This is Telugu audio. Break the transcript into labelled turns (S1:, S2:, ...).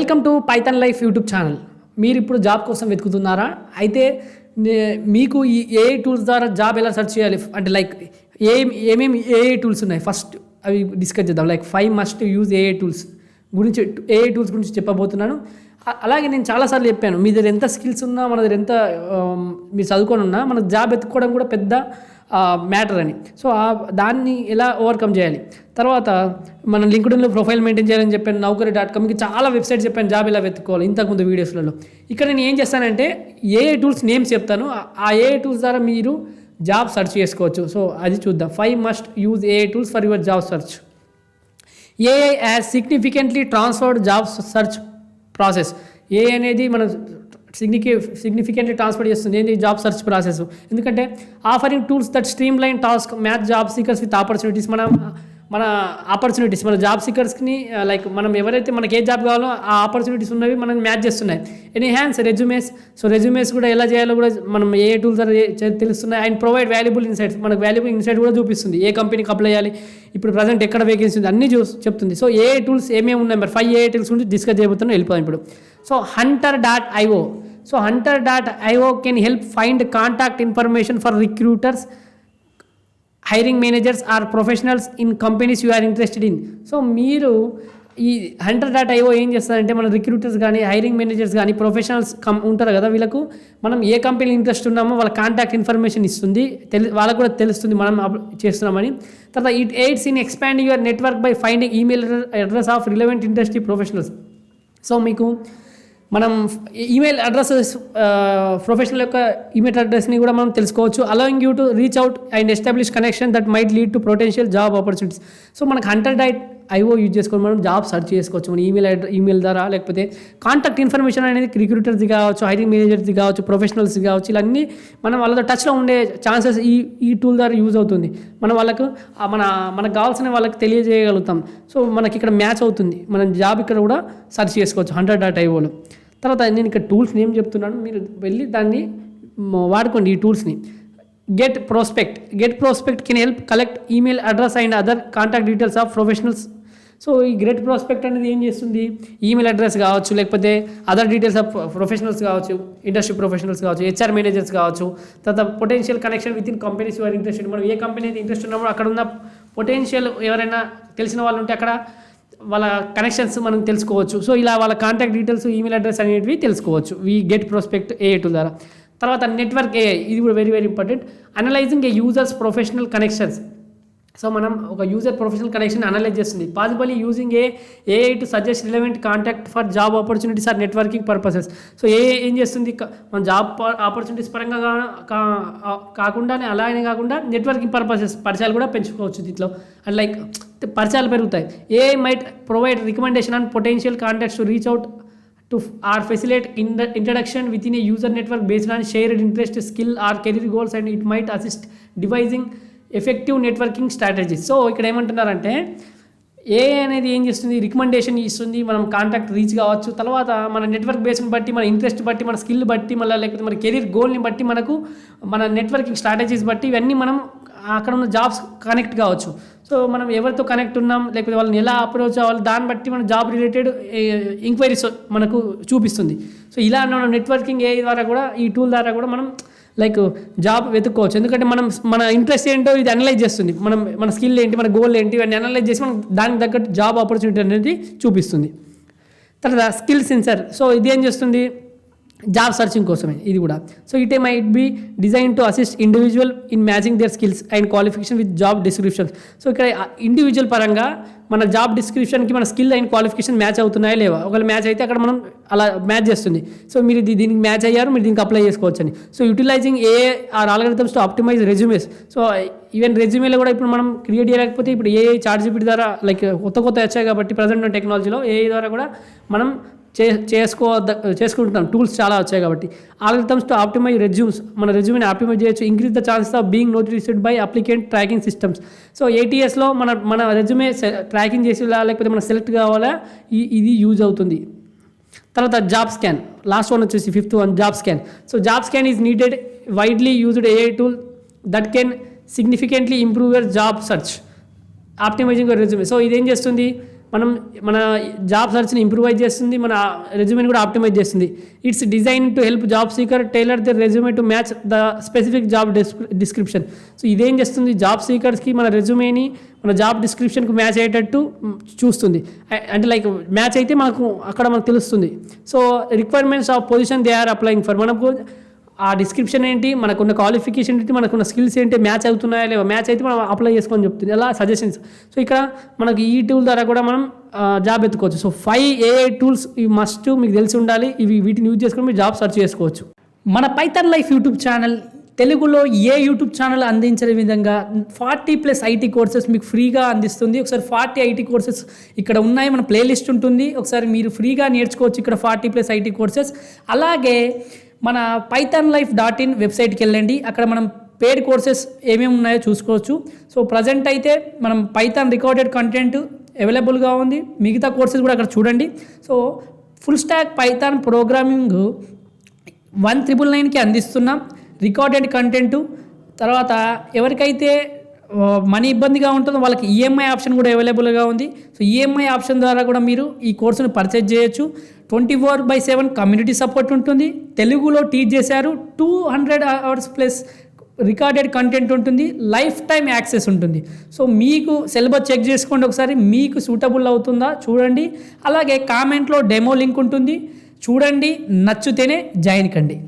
S1: Welcome to Python life YouTube channel. మీరు ఇప్పుడు జాబ్ కోసం వెతుకుతున్నారా? అయితే మీకు ఈ ఏఐ టూల్స్ ద్వారా జాబ్ ఎలా సెర్చ్ చేయాలి అంటే లైక్ ఏమేమి ఏఐ టూల్స్ ఉన్నాయి ఫస్ట్ అవి డిస్కస్ చేద్దాం. Like 5 must use AI tools గురించి చెప్పబోతున్నాను. అలాగే నేను చాలాసార్లు చెప్పాను, మీ దగ్గర ఎంత స్కిల్స్ ఉన్నా, మన దగ్గర ఎంత మీరు చదువుకొని ఉన్నా, మన జాబ్ ఎత్తుకోవడం కూడా పెద్ద మ్యాటర్ అని. సో దాన్ని ఎలా ఓవర్కమ్ చేయాలి, తర్వాత మన లింక్డ్ఇన్లో ప్రొఫైల్ మెయింటైన్ చేయాలని చెప్పాను, Naukri.comకి చాలా వెబ్సైట్స్ చెప్పాను జాబ్ ఎలా వెతుక్కోవాలి ఇంతకుముందు వీడియోస్లలో. ఇక్కడ నేను ఏం చేస్తానంటే ఏఐ టూల్స్ నేమ్స్ చెప్తాను, ఆ ఏఐ టూల్స్ ద్వారా మీరు జాబ్ సెర్చ్ చేసుకోవచ్చు. సో అది చూద్దాం. 5 must use AI tools for your job search. AI as significantly transferred job search process. AI అనేది మన సిగ్నిఫికెంట్లీ ట్రాన్స్ఫర్ చేస్తుంది ఏంటి జాబ్ సెర్చ్ ప్రాసెస్. ఎందుకంటే offering tools that stream line task match job seekers with opportunities. మన ఆపర్చునిటీస్ మన జాబ్ సీకర్స్ని లైక్ మనం ఎవరైతే మనకి ఏ జాబ్ కావాలో ఆ ఆపర్చునిటీస్ ఉన్నవి మనం మ్యాచ్ చేస్తున్నాయి. Enhance resumes. సో రెజ్యూమేస్ కూడా ఎలా చేయాలో కూడా మనం ఏ టూల్స్ ద్వారా తెలుస్తున్నాయి. And provide valuable insights. మనకు వాల్యుబుల్ ఇన్సైట్ కూడా చూపిస్తుంది, ఏ కంపెనీకి అప్లై చేయాలి, ఇప్పుడు ప్రజెంట్ ఎక్కడ వేకెన్సీ ఉంది అన్నీ చెప్తుంది. సో ఏ టూల్స్ ఏమేమి ఉన్నాయి, మరి 5 ఏఐ టూల్స్ గురించి డిస్కస్ చేయబోతున్నాం. వెళ్ళిపోదాం ఇప్పుడు. So Hunter.io. So Hunter.io can help find contact information for recruiters, hiring managers or professionals in companies you are interested in. So మీరు ఈ Hunter.io ఏం చేస్తారంటే మన రిక్రూటర్స్ కానీ, హైరింగ్ మేనేజర్స్ కానీ, ప్రొఫెషనల్స్ ఉంటారు కదా, వీళ్ళకు మనం ఏ కంపెనీ ఇంట్రెస్ట్ ఉన్నామో వాళ్ళ కాంటాక్ట్ ఇన్ఫర్మేషన్ ఇస్తుంది, వాళ్ళకు కూడా తెలుస్తుంది మనం చేస్తున్నామని. తర్వాత it AIDS in expanding your network by finding email address of relevant industry professionals. So మీకు మనం ఈమెయిల్ అడ్రస్, ప్రొఫెషనల్ యొక్క ఈమెయిల్ అడ్రస్ని కూడా మనం తెలుసుకోవచ్చు. Allowing you to reach out and establish connection that might lead to potential job opportunities. So మనకు Hunter.io యూజ్ చేసుకొని మనం జాబ్ సెర్చ్ చేసుకోవచ్చు. మన ఈమెయిల్ ద్వారా, లేకపోతే కాంటాక్ట్ ఇన్ఫర్మేషన్ అనేది రిక్రూటర్స్ది కావచ్చు, హైరింగ్ మేనేజర్స్ది కావచ్చు, ప్రొఫెషనల్స్ది కావచ్చు, ఇలా అన్నీ మనం వాళ్ళతో టచ్లో ఉండే ఛాన్సెస్ ఈ టూల్ ద్వారా యూజ్ అవుతుంది. మనం వాళ్ళకు మనకు కావాల్సిన వాళ్ళకి తెలియజేయగలుగుతాం. సో మనకి ఇక్కడ మ్యాచ్ అవుతుంది, మనం జాబ్ ఇక్కడ కూడా సెర్చ్ చేసుకోవచ్చు Hunter.ioలో. తర్వాత నేను ఇక్కడ టూల్స్ నేమ్ చెప్తున్నాను, మీరు వెళ్ళి దాన్ని వాడుకోండి ఈ టూల్స్ని. Get Prospect can help collect email address and other contact details of professionals. So ఈ గెట్ ప్రోస్పెక్ట్ అనేది ఏం చేస్తుంది, ఈమెయిల్ అడ్రస్ కావచ్చు, లేకపోతే అదర్ డీటెయిల్స్ ఆఫ్ ప్రొఫెషనల్స్ కావచ్చు, ఇండస్ట్రీ ప్రొఫెషనల్స్ కావచ్చు, హెచ్ఆర్ మేనేజర్స్ కావచ్చు. తర్వాత potential connection with in companies you are interested. మనం ఏ కంపెనీ అయితే ఇంట్రెస్ట్ ఉన్నప్పుడు అక్కడ ఉన్న పొటెన్షియల్ ఎవరైనా తెలిసిన వాళ్ళు ఉంటే అక్కడ వాళ్ళ కనెక్షన్స్ మనం తెలుసుకోవచ్చు. సో ఇలా వాళ్ళ కాంటాక్ట్ డీటెయిల్స్, ఈమెయిల్ అడ్రస్ అనేటివి తెలుసుకోవచ్చు ఈ గెట్ ప్రోస్పెక్ట్ ఏఐ టూల్ ద్వారా. తర్వాత నెట్వర్క్ ఏఐ, ఇది కూడా very very important. Analyzing a user's professional connections. So మనం ఒక యూజర్ ప్రొఫెషనల్ కనెక్షన్ అనలైజ్ చేస్తుంది. Possibly using AI to suggest relevant contact for job opportunities or networking purposes. So AI ఏం చేస్తుంది, మన జాబ్ ఆపర్చునిటీస్ పరంగా కాకుండానే, అలానే కాకుండా నెట్వర్కింగ్ పర్పసెస్ పరిచయాలు కూడా పెంచుకోవచ్చు దీంట్లో. అండ్ లైక్ పరిచయాలు పెరుగుతాయి. AI might provide recommendation on potential contacts to reach out to or facilitate introduction within a user network based on shared interest, skill or career goals, and it might assist devising effective networking strategies. So ఇక్కడ ఏమంటున్నారంటే ఏఐ అనేది ఏం చేస్తుంది, రికమెండేషన్ ఇస్తుంది, మనం కాంటాక్ట్ రీచ్ కావచ్చు. తర్వాత మన నెట్వర్క్ బేస్ని బట్టి, మన ఇంట్రెస్ట్ బట్టి, మన స్కిల్ బట్టి, మళ్ళీ లేకపోతే మన కెరీర్ గోల్ని బట్టి, మనకు మన నెట్వర్కింగ్ స్ట్రాటజీస్ బట్టి ఇవన్నీ మనం అక్కడ ఉన్న జాబ్స్ కనెక్ట్ కావచ్చు. సో మనం ఎవరితో కనెక్ట్ ఉన్నాం, లేకపోతే వాళ్ళని ఎలా అప్రోచ్ అవ్వాలి, దాన్ని బట్టి మన జాబ్ రిలేటెడ్ ఎంక్వైరీస్ మనకు చూపిస్తుంది. సో ఇలా మనం నెట్వర్కింగ్ ఏఐ ద్వారా కూడా, ఈ టూల్ ద్వారా కూడా మనం లైక్ జాబ్ వెతుక్కోవచ్చు. ఎందుకంటే మన ఇంట్రెస్ట్ ఏంటో ఇది అనలైజ్ చేస్తుంది, మన స్కిల్ ఏంటి, మన గోల్ ఏంటి, ఇవన్నీ అనలైజ్ చేసి మనం దానికి తగ్గట్టు జాబ్ ఆపర్చునిటీ అనేది చూపిస్తుంది. తర్వాత స్కిల్ సెన్సర్. సో ఇది ఏం చేస్తుంది, జాబ్ సర్చింగ్ కోసమే ఇది కూడా. So it might be design to assist individual in matching their skills and qualification with job descriptions. So ఇక్కడ ఇండివిజువల్ పరంగా మన జాబ్ డిస్క్రిప్షన్కి మన స్కిల్ అండ్ క్వాలిఫికేషన్ మ్యాచ్ అవుతున్నాయా లేవా, ఒకవేళ మ్యాచ్ అయితే అక్కడ మనం అలా మ్యాచ్ చేస్తుంది. సో మీరు దీనికి మ్యాచ్ అయ్యారు, మీరు దీనికి అప్లై చేసుకోవచ్చు అని. So utilizing AI or algorithms to optimize resumes. So even రెజ్యూమేలో కూడా ఇప్పుడు మనం క్రియేట్ చేయలేకపోతే ఇప్పుడు ఏఐ చాట్‌జిపిటి ద్వారా లైక్ కొత్త వచ్చాయి కాబట్టి ప్రజెంట్ ఉన్న టెక్నాలజీలో ఏఐ ద్వారా కూడా మనం చేసుకుంటున్నాం. టూల్స్ చాలా వచ్చాయి కాబట్టి. ఆల్గరిథమ్స్ టు ఆప్టిమైజ్ రెజ్యూమ్స్, మన రెజ్యూమ్ని ఆప్టిమైజ్ చేయొచ్చు. Increase the chances of being notified by applicant tracking systems. So ఏటీఎస్లో మన రెజ్యూమే ట్రాకింగ్ చేసేలా, లేకపోతే మనం సెలెక్ట్ కావాలా, ఇది యూజ్ అవుతుంది. తర్వాత జాబ్ స్కాన్, లాస్ట్ వన్ వచ్చేసి 5th one, job scan. So job scan is needed widely used AI tool that can significantly improve your job search optimising your resume. So ఇదేం చేస్తుంది, మనం మన జాబ్ సర్చ్ని ఇంప్రూవైజ్ చేస్తుంది, మన రెజ్యూమేని కూడా ఆప్టిమైజ్ చేస్తుంది. It's design to help job seeker tailor the resume to match the specific job description. So ఇదేం చేస్తుంది, జాబ్ సీకర్స్కి మన రెజ్యూమేని మన జాబ్ డిస్క్రిప్షన్కి మ్యాచ్ అయ్యేటట్టు చూస్తుంది. అంటే లైక్ మ్యాచ్ అయితే మనకు తెలుస్తుంది. So requirements of position they are applying for, మనకు ఆ డిస్క్రిప్షన్ ఏంటి, మనకున్న క్వాలిఫికేషన్ ఏంటి, మనకున్న స్కిల్స్ ఏంటి, మ్యాచ్ అవుతున్నాయా లేవా, మ్యాచ్ అయితే మనం అప్లై చేసుకొని చెప్తుంది అలా సజెషన్స్. సో ఇక్కడ మనకి ఈ టూల్ ద్వారా కూడా మనం జాబ్ ఎత్తుకోవచ్చు. సో 5 AI టూల్స్ ఇవి మస్ట్ మీకు తెలిసి ఉండాలి. వీటిని యూజ్ చేసుకొని మీరు జాబ్ సెర్చ్ చేసుకోవచ్చు. మన పైథాన్ లైఫ్ యూట్యూబ్ ఛానల్ తెలుగులో ఏ యూట్యూబ్ ఛానల్ అందించే విధంగా 40+ IT కోర్సెస్ మీకు ఫ్రీగా అందిస్తుంది. ఒకసారి 40 IT కోర్సెస్ ఇక్కడ ఉన్నాయి, మన ప్లేలిస్ట్ ఉంటుంది, ఒకసారి మీరు ఫ్రీగా నేర్చుకోవచ్చు ఇక్కడ 40+ IT కోర్సెస్. అలాగే మన pythonlife.in వెబ్సైట్కి వెళ్ళండి, అక్కడ మనం పేడ్ కోర్సెస్ ఏమేమి ఉన్నాయో చూసుకోవచ్చు. సో ప్రజెంట్ అయితే మనం పైథాన్ రికార్డెడ్ కంటెంట్ అవైలబుల్గా ఉంది, మిగతా కోర్సెస్ కూడా అక్కడ చూడండి. So full stack Python programming 1999కి అందిస్తున్నాం రికార్డెడ్ కంటెంట్. తర్వాత ఎవరికైతే మనీ ఇబ్బందిగా ఉంటుందో వాళ్ళకి EMI ఆప్షన్ కూడా అవైలబుల్గా ఉంది. సో EMI ఆప్షన్ ద్వారా కూడా మీరు ఈ కోర్సును పర్చేజ్ చేయొచ్చు. 24/7 కమ్యూనిటీ సపోర్ట్ ఉంటుంది, తెలుగులో టీచ్ చేశారు, 200 hours ప్లస్ రికార్డెడ్ కంటెంట్ ఉంటుంది, లైఫ్ టైం యాక్సెస్ ఉంటుంది. సో మీకు సిలబస్ చెక్ చేసుకోండి ఒకసారి, మీకు సూటబుల్ అవుతుందా చూడండి. అలాగే కామెంట్లో డెమో లింక్ ఉంటుంది, చూడండి, నచ్చితేనే జాయిన్ కండి.